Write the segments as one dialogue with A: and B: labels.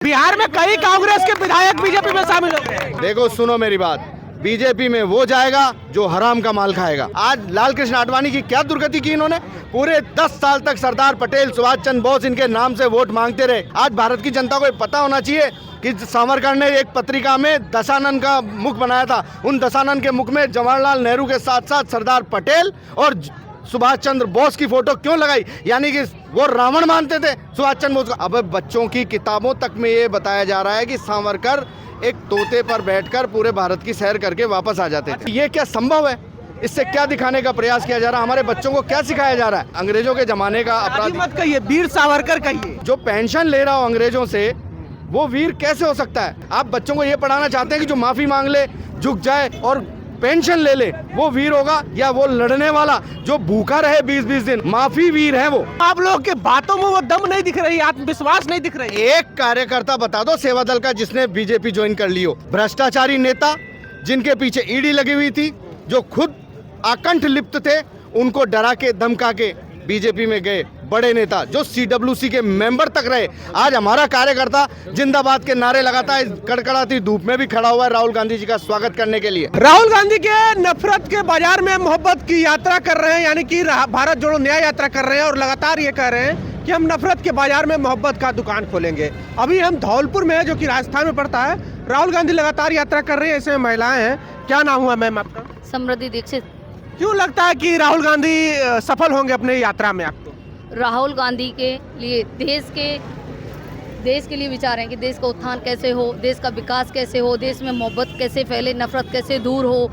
A: बिहार में कई कांग्रेस के विधायक बीजेपी में शामिल हो गए।
B: देखो सुनो मेरी बात, बीजेपी में वो जाएगा जो हराम का माल खाएगा। आज लाल कृष्ण आडवाणी की क्या दुर्गति की इन्होंने। पूरे 10 साल तक सरदार पटेल, सुभाष चंद्र बोस इनके नाम से वोट मांगते रहे। आज भारत की जनता को पता होना चाहिए कि सावरकर ने एक पत्रिका में दशानन का मुख बनाया था। उन दशानन के मुख में जवाहरलाल नेहरू के साथ साथ सरदार पटेल और सुभाष चंद्र बोस की फोटो क्यों लगाई, यानी कि वो रावण मानते थे सुभाष चंद्र बोस को। अब बच्चों की किताबों तक में ये बताया जा रहा है कि सावरकर एक तोते पर बैठकर पूरे भारत की सैर करके वापस आ जाते थे। ये क्या संभव है? इससे क्या दिखाने का प्रयास किया जा रहा है? हमारे बच्चों को क्या सिखाया जा रहा है? अंग्रेजों के जमाने का अपराधी
A: मत कहिए, वीर सावरकर कहिए।
B: जो पेंशन ले रहा हो अंग्रेजों से, वो वीर कैसे हो सकता है? आप बच्चों को ये पढ़ाना चाहते हैं कि जो माफी मांग ले, झुक जाए और पेंशन ले ले, वो वीर होगा? या वो लड़ने वाला जो भूखा रहे 20-20 दिन, माफी वीर है वो?
A: आप लोगों के बातों में वो दम नहीं दिख रही, आत्मविश्वास नहीं दिख रही।
B: एक कार्यकर्ता बता दो सेवा दल का जिसने बीजेपी ज्वाइन कर ली हो। भ्रष्टाचारी नेता जिनके पीछे ईडी लगी हुई थी, जो खुद आकंठ लिप्त थे, उनको डरा के धमका के बीजेपी में गए बड़े नेता जो सीडब्ल्यूसी के मेंबर तक रहे। आज हमारा कार्यकर्ता जिंदाबाद के नारे लगाता है, कड़कड़ाती धूप में भी खड़ा हुआ है राहुल गांधी जी का स्वागत करने के लिए।
A: राहुल गांधी के नफरत के बाजार में मोहब्बत की यात्रा कर रहे हैं, यानी कि भारत जोड़ो न्याय यात्रा कर रहे हैं और लगातार ये कह रहे हैं कि हम नफरत के बाजार में मोहब्बत का दुकान खोलेंगे। अभी हम धौलपुर में है, जो कि राजस्थान में पड़ता है। राहुल गांधी लगातार यात्रा कर रहे हैं, इसमें महिलाएं हैं। क्या नाम हुआ मैम आपका?
C: समृद्धि दीक्षित।
A: क्यों लगता है कि राहुल गांधी सफल होंगे अपने यात्रा में आपको?
C: राहुल गांधी के लिए देश के लिए विचार हैं कि देश का उत्थान कैसे हो, देश का विकास कैसे हो, देश में मोहब्बत कैसे फैले, नफरत कैसे दूर हो,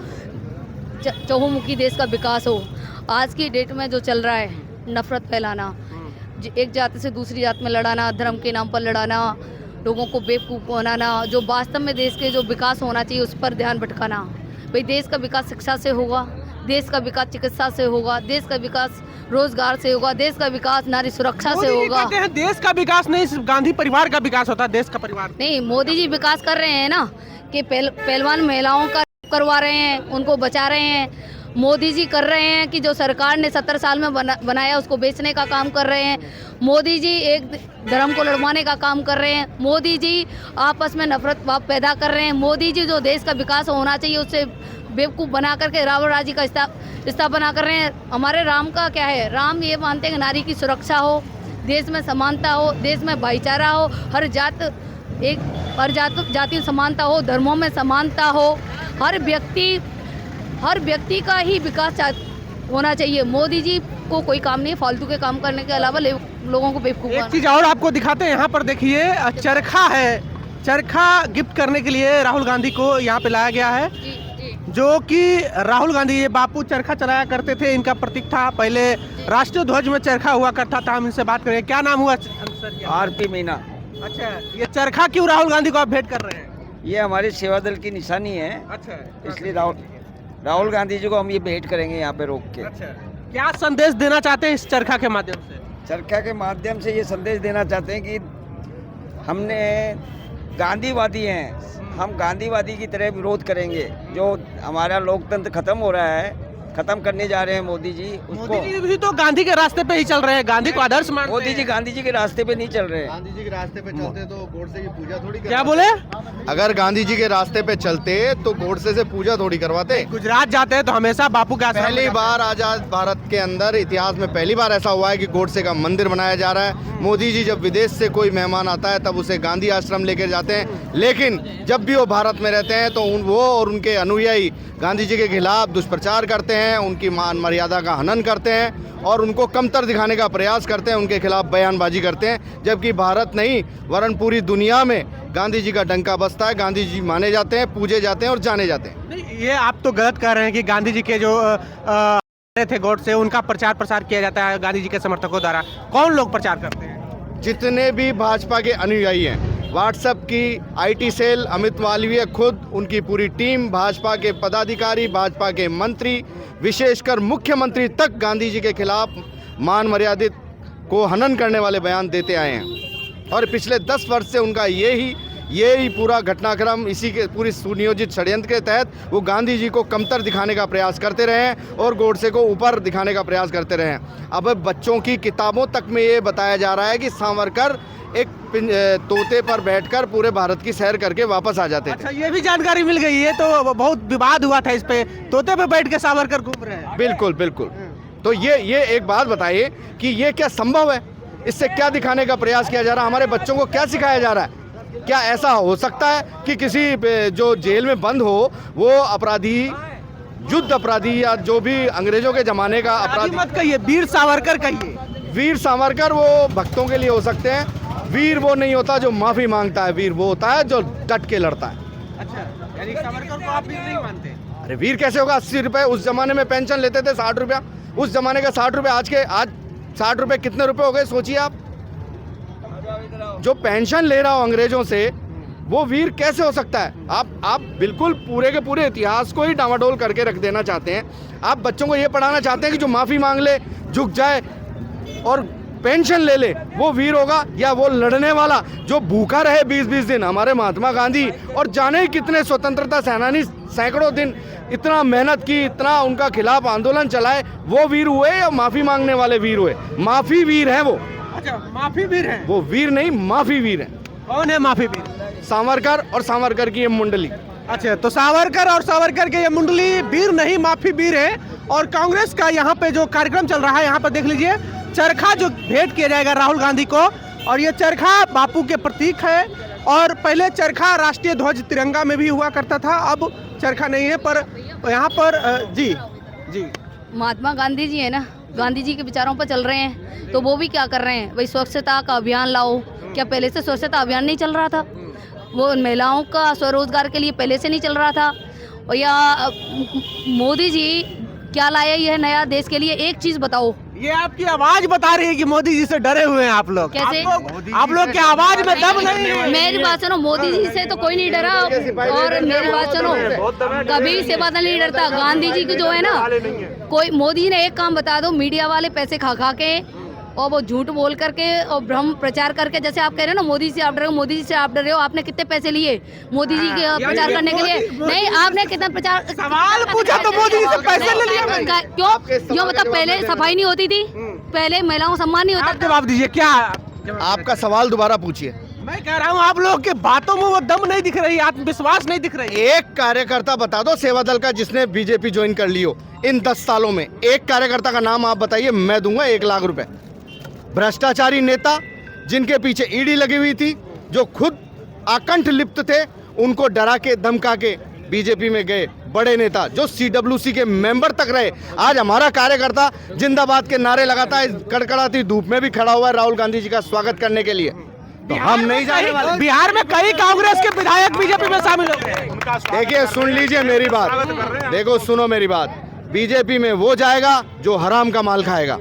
C: चहुमुखी देश का विकास हो। आज की डेट में जो चल रहा है नफरत फैलाना, एक जाति से दूसरी जाति में लड़ाना, धर्म के नाम पर लड़ाना, लोगों को बेवकूफ़ बनाना, जो वास्तव में देश के जो विकास होना चाहिए उस पर ध्यान भटकाना। भाई देश का विकास शिक्षा से होगा, देश का विकास चिकित्सा से होगा, देश का विकास रोजगार से होगा, देश का विकास नारी सुरक्षा से होगा।
A: कहते हैं देश का विकास नहीं, सिर्फ गांधी परिवार का विकास होता है, देश का परिवार
C: नहीं। मोदी जी विकास कर रहे हैं ना, कि पहलवान महिलाओं का करवा रहे हैं, उनको बचा रहे हैं। मोदी जी कर रहे हैं कि जो सरकार ने 70 साल में बनाया उसको बेचने का काम कर रहे हैं। मोदी जी एक धर्म को लड़वाने का काम कर रहे हैं। मोदी जी आपस में नफरत पैदा कर रहे हैं। मोदी जी जो देश का विकास होना चाहिए उससे बेवकूफ़ बना करके रावण राज्य का स्थापना कर रहे हैं। हमारे राम का क्या है? राम ये मानते हैं कि नारी की सुरक्षा हो, देश में समानता हो, देश में भाईचारा हो, हर जाति समानता हो, धर्मों में समानता हो, हर व्यक्ति का ही विकास होना चाहिए। मोदी जी को कोई काम नहीं है फालतू के काम करने के अलावा लोगों को बेवकूफ़।
A: एक चीज़ और आपको दिखाते हैं, यहाँ पर देखिए चरखा है। चरखा गिफ्ट करने के लिए राहुल गांधी को यहाँ पे लाया गया है, जो कि राहुल गांधी ये बापू चरखा चलाया करते थे, इनका प्रतीक था। पहले राष्ट्रीय ध्वज में चरखा हुआ करता था। हम इनसे बात करेंगे। क्या नाम हुआ सर?
D: आरती मीना।
A: अच्छा, ये चरखा क्यों राहुल गांधी को आप भेंट कर रहे हैं?
D: ये हमारी सेवा दल की निशानी है।
A: अच्छा,
D: इसलिए राहुल गांधी जी को हम ये भेंट करेंगे यहाँ पे रोक के।
A: अच्छा, क्या संदेश देना चाहते हैं इस चरखा के माध्यम से?
D: चरखा के माध्यम से ये संदेश देना चाहते हैं कि हमने गांधीवादी हैं, हम गांधीवादी की तरह विरोध करेंगे। जो हमारा लोकतंत्र खत्म हो रहा है, खत्म करने जा रहे हैं मोदी जी उसको।
A: मोदी जी भी तो गांधी के रास्ते पे ही चल रहे हैं, गांधी को आदर्श मानते हैं।
D: मोदी जी गांधी जी के रास्ते पे नहीं चल रहे हैं।
B: गांधी जी के रास्ते पे चलते तो गोडसे की पूजा थोड़ी
A: क्या बोले?
B: अगर गांधी जी के रास्ते पे चलते तो गोडसे से पूजा थोड़ी करवाते।
A: गुजरात जाते हैं तो हमेशा बापू का
B: पहली बार आजाद भारत के अंदर इतिहास में पहली बार ऐसा हुआ है कि गोडसे का मंदिर बनाया जा रहा है। मोदी जी जब विदेश से कोई मेहमान आता है तब उसे गांधी आश्रम लेकर जाते हैं, लेकिन जब भी वो भारत में रहते हैं तो वो और उनके अनुयायी गांधी जी के खिलाफ दुष्प्रचार करते हैं, उनकी मान मर्यादा का हनन करते हैं और उनको कमतर दिखाने का प्रयास करते हैं, उनके खिलाफ बयानबाजी करते हैं। जबकि भारत नहीं वरन पूरी दुनिया में गांधी जी का डंका बजता है, गांधी जी माने जाते हैं, पूजे जाते हैं और जाने जाते हैं।
A: नहीं, ये आप तो गलत कह रहे हैं कि गांधी जी के जो थे गोड से, उनका प्रचार प्रसार किया जाता है गांधी जी के समर्थकों द्वारा। कौन लोग प्रचार करते हैं?
B: जितने भी भाजपा के अनुयायी हैं, व्हाट्सएप की आईटी सेल, अमित मालवीय खुद, उनकी पूरी टीम, भाजपा के पदाधिकारी, भाजपा के मंत्री, विशेषकर मुख्यमंत्री तक गांधी जी के खिलाफ मान मर्यादित को हनन करने वाले बयान देते आए हैं। और पिछले 10 वर्ष से उनका यही पूरा घटनाक्रम, इसी के पूरी सुनियोजित षड्यंत्र के तहत वो गांधी जी को कमतर दिखाने का प्रयास करते रहे हैं और गोडसे को ऊपर दिखाने का प्रयास करते रहे हैं। अब बच्चों की किताबों तक में ये बताया जा रहा है कि सावरकर एक तोते पर बैठकर पूरे भारत की सैर करके वापस आ जाते थे।
A: अच्छा, ये भी जानकारी मिल गई है, तो बहुत विवाद हुआ था इस पे, तोते पे बैठ के सावरकर घूम रहे हैं।
B: बिल्कुल बिल्कुल। तो ये एक बात बताइए कि ये क्या संभव है? इससे क्या दिखाने का प्रयास किया जा रहा है? हमारे बच्चों को क्या सिखाया जा रहा है? क्या ऐसा हो सकता है कि किसी जो जेल में बंद हो वो अपराधी, युद्ध अपराधी या जो भी अंग्रेजों के जमाने का अपराधी,
A: मत कहिए, वीर सावरकर कहिए।
B: वीर सावरकर वो भक्तों के लिए हो सकते हैं, वीर वो नहीं होता जो माफी मांगता है, वीर वो होता है जो डट के लड़ता है।
A: अच्छा, यानी सावरकर को आप वीर नहीं मानते?
B: अरे वीर कैसे होगा? 80 रुपए उस जमाने में पेंशन लेते थे, 60 रुपया उस जमाने का, 60 रुपये आज 60 रुपये कितने रुपए हो गए सोचिए आप। जो पेंशन ले रहा हो अंग्रेजों से, वो वीर कैसे हो सकता है? आप बिल्कुल पूरे के पूरे इतिहास को ही डामाडोल करके रख देना चाहते हैं। आप बच्चों को ये पढ़ाना चाहते हैं कि जो माफी मांग ले, झुक जाए और पेंशन ले ले, वो वीर होगा? या वो लड़ने वाला जो भूखा रहे 20-20 दिन, हमारे महात्मा गांधी और जाने ही कितने स्वतंत्रता सेनानी सैकड़ों दिन इतना मेहनत की, इतना उनका खिलाफ आंदोलन चलाए, वो वीर हुए या माफी मांगने वाले वीर हुए? माफी वीर है वो।
A: अच्छा, माफी वीर है
B: वो, वीर नहीं माफी वीर है।
A: कौन है माफी वीर?
B: सावरकर और सावरकर की ये मुंडली।
A: अच्छा, तो सावरकर और सावरकर के ये मुंडली वीर नहीं माफी वीर है। और कांग्रेस का यहाँ पे जो कार्यक्रम चल रहा है, यहाँ पर देख लीजिए, चरखा जो भेंट किया जाएगा राहुल गांधी को, और ये चरखा बापू के प्रतीक है। और पहले चरखा राष्ट्रीय ध्वज तिरंगा में भी हुआ करता था, अब चरखा नहीं है। पर यहाँ पर जी
C: महात्मा गांधी जी है ना, गांधी जी के विचारों पर चल रहे हैं, तो वो भी क्या कर रहे हैं, भाई स्वच्छता का अभियान लाओ। क्या पहले से स्वच्छता अभियान नहीं चल रहा था? वो महिलाओं का स्वरोजगार के लिए पहले से नहीं चल रहा था? और या मोदी जी क्या लाया ये नया देश के लिए? एक चीज बताओ।
A: ये आपकी आवाज बता रही है कि मोदी जी से डरे हुए हैं आप लोग।
C: कैसे?
A: आप लोग की आवाज में दम नहीं है।
C: मेरी बात सुनो, मोदी जी से तो कोई नहीं डरा। और मेरी बात सुनो, कभी से बात नहीं डरता। गांधी जी की जो है ना, कोई मोदी जी ने एक काम बता दो, मीडिया वाले पैसे खा खा के और वो झूठ बोल करके और भ्रम प्रचार करके, जैसे आप कह रहे हो ना मोदी से आप डरे हो, मोदी जी से आप डरे हो, आपने कितने पैसे लिए मोदी जी के प्रचार करने के लिए? नहीं, आपने कितना प्रचार,
A: सवाल पूछा तो मोदी जी से पैसे ले लिए।
C: क्यों मतलब पहले सफाई नहीं होती थी? पहले महिलाओं को सम्मान नहीं होता?
A: जवाब दीजिए, क्या
B: आपका सवाल दोबारा पूछिए।
A: मैं कह रहा हूँ आप लोग के बातों में वो दम नहीं दिख रही, आत्मविश्वास नहीं दिख रही।
B: एक कार्यकर्ता बता दो सेवा दल का जिसने बीजेपी ज्वाइन कर ली हो इन 10 सालों में, एक कार्यकर्ता का नाम आप बताइए, मैं दूंगा 1 लाख रुपए। भ्रष्टाचारी नेता जिनके पीछे ईडी लगी हुई थी, जो खुद आकंठ लिप्त थे, उनको डरा के धमका के बीजेपी में गए बड़े नेता, जो CWC के मेंबर तक रहे। आज हमारा कार्यकर्ता जिंदाबाद के नारे लगाता है, कड़कड़ाती धूप में भी खड़ा हुआ है राहुल गांधी जी का स्वागत करने के लिए। तो हम नहीं जाने वाले।
A: बिहार में कई कांग्रेस के विधायक बीजेपी में शामिल हो गए।
B: देखिए, सुन लीजिए मेरी बात, देखो सुनो मेरी बात। बीजेपी में वो जाएगा जो हराम का माल खाएगा।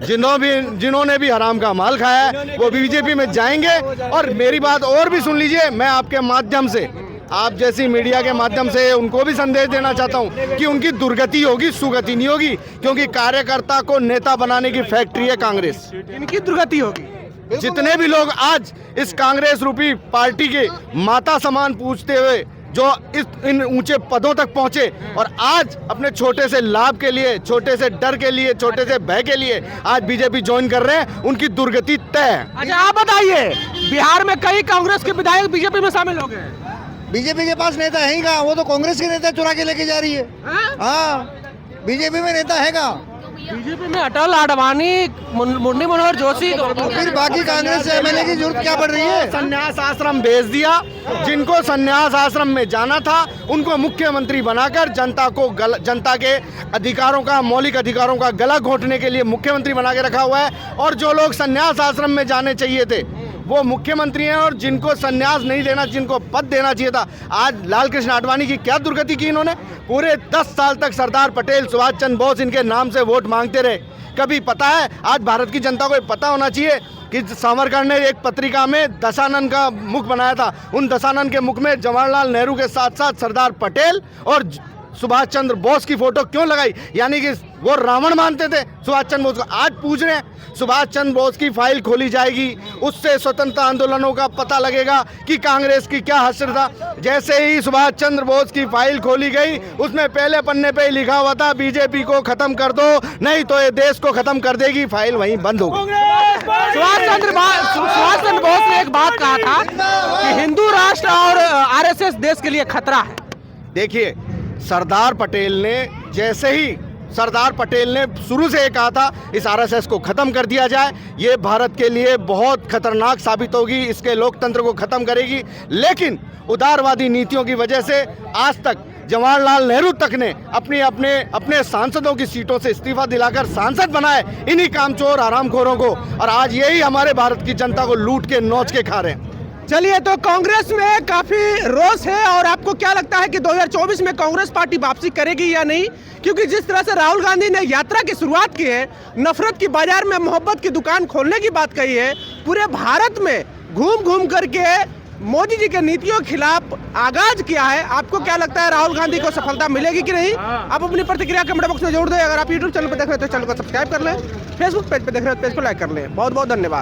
B: जिन्होंने भी हराम का माल खाया है वो बीजेपी में जाएंगे। और मेरी बात और भी सुन लीजिए, मैं आपके माध्यम से, आप जैसी मीडिया के माध्यम से उनको भी संदेश देना चाहता हूं कि उनकी दुर्गति होगी, सुगति नहीं होगी, क्योंकि कार्यकर्ता को नेता बनाने की फैक्ट्री है कांग्रेस।
A: इनकी दुर्गति होगी।
B: जितने भी लोग आज इस कांग्रेस रूपी पार्टी के माता समान पूछते हुए जो इन ऊंचे पदों तक पहुंचे और आज अपने छोटे से लाभ के लिए, छोटे से डर के लिए, छोटे से भय के लिए आज बीजेपी ज्वाइन कर रहे हैं, उनकी दुर्गति तय है।
A: अच्छा, आप बताइए, बिहार में कई कांग्रेस के विधायक बीजेपी में शामिल हो गए।
E: बीजेपी के पास नेता है ही कहाँ? वो तो कांग्रेस के नेता चुरा के लेके जा रही है। हाँ, बीजेपी में नेता है कहाँ?
A: बीजेपी में अटल, आडवाणी, मुरली मनोहर जोशी,
E: तो फिर बाकी कांग्रेस से एमएलए की जरूरत क्या पड़ रही है?
B: संन्यास आश्रम भेज दिया। जिनको संन्यास आश्रम में जाना था उनको मुख्यमंत्री बनाकर जनता के अधिकारों का, मौलिक अधिकारों का गला घोंटने के लिए मुख्यमंत्री बना के रखा हुआ है। और जो लोग संन्यास आश्रम में जाने चाहिए थे वो मुख्यमंत्री हैं, और जिनको संन्यास नहीं देना, जिनको पद देना चाहिए था, आज लाल कृष्ण आडवाणी की क्या दुर्गति की इन्होंने? पूरे 10 साल तक सरदार पटेल, सुभाष चंद्र बोस इनके नाम से वोट मांगते रहे। कभी पता है, आज भारत की जनता को पता होना चाहिए कि सावरकर ने एक पत्रिका में दशानन का मुख बनाया था। उन दशानन के मुख में जवाहरलाल नेहरू के साथ साथ सरदार पटेल और सुभाष चंद्र बोस की फोटो क्यों लगाई, यानी कि वो रावण मानते थे सुभाष चंद्र बोस को। आज पूछ रहे हैं सुभाष चंद्र बोस की फाइल खोली जाएगी, उससे स्वतंत्रता आंदोलनों का पता लगेगा कि कांग्रेस की क्या हश्र था। जैसे ही सुभाष चंद्र बोस की फाइल खोली गई, उसमें पहले पन्ने पे ही लिखा हुआ था बीजेपी को खत्म कर दो, नहीं तो ये देश को खत्म कर देगी। फाइल वहीं बंद हो गई।
A: सुभाष चंद्र बोस ने एक बात कहा था कि हिंदू राष्ट्र और आरएसएस देश के लिए खतरा है।
B: देखिए, सरदार पटेल ने शुरू से ये कहा था इस आरएसएस को खत्म कर दिया जाए, ये भारत के लिए बहुत खतरनाक साबित होगी, इसके लोकतंत्र को खत्म करेगी। लेकिन उदारवादी नीतियों की वजह से आज तक जवाहरलाल नेहरू तक ने अपने सांसदों की सीटों से इस्तीफा दिलाकर सांसद बनाए इन्हीं कामचोर आरामखोरों को, और आज यही हमारे भारत की जनता को लूट के नोच के खा रहे हैं।
A: चलिए, तो कांग्रेस में काफी रोष है, और आपको क्या लगता है कि 2024 में कांग्रेस पार्टी वापसी करेगी या नहीं? क्योंकि जिस तरह से राहुल गांधी ने यात्रा की शुरुआत की है, नफरत की बाजार में मोहब्बत की दुकान खोलने की बात कही है, पूरे भारत में घूम घूम करके मोदी जी के नीतियों के खिलाफ आगाज किया है, आपको क्या लगता है राहुल गांधी को सफलता मिलेगी कि नहीं? आप अपनी प्रतिक्रिया कमेंट बॉक्स में जोड़ दें। अगर आप यूट्यूब चैनल पर देख रहे हैं तो चैनल को सब्सक्राइब कर लें, फेसबुक पेज पर देख रहे हैं तो पेज को लाइक कर लें। बहुत बहुत धन्यवाद।